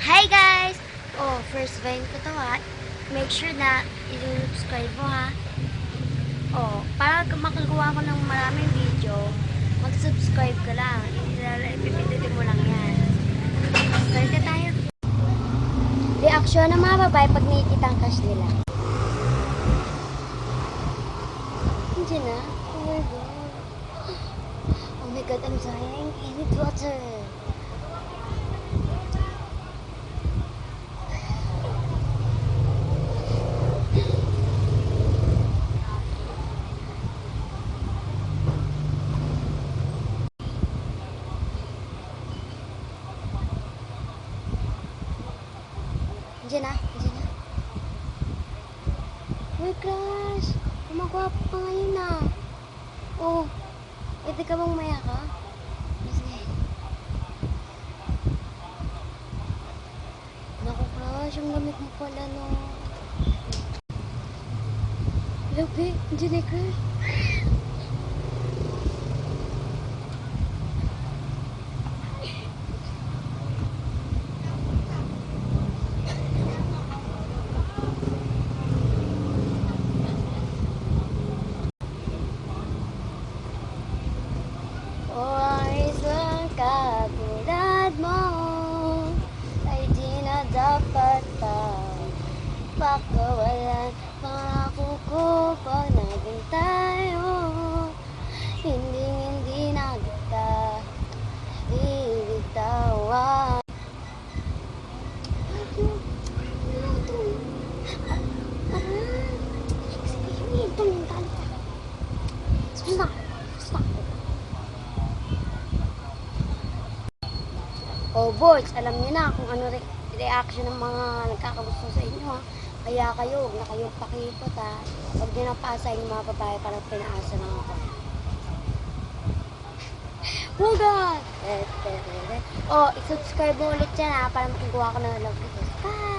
Hi guys! Oh, first vine ko to ha. Make sure na i-subscribe mo ha. Oh, para makakuha ko ng maraming video, mag-subscribe ka lang. Ipipindutin mo lang yan. Start na tayo. Reaksyon ng mga babae pag nakikita ang crush nila. Hindi na. Oh my god. Oh my god, I'm dying. I need water. Andiyan na. Uy, crush. Gumagwapo ka ngayon na. Oh, pwede ka bang maya ka? Sige. Naku, crush. Yung lamig mo pala, no. Hello, babe. Andiyan na, crush. O ang isang katulad mo ay di na dapat pakawalan. Pangako ko pag naging tayo, hindi na kita ibitawan. Oh, boys, alam niyo na kung ano reaction ng mga nagkakagusto sa inyo, ha? Kaya kayo, huwag na kayong pakipot, ha? Huwag niyo na paasa yung mga babae para pinaasa lang ako. Huwag! Oh, i-subscribe mo ulit yan, ha? Para makakuha ko ng love videos. Bye!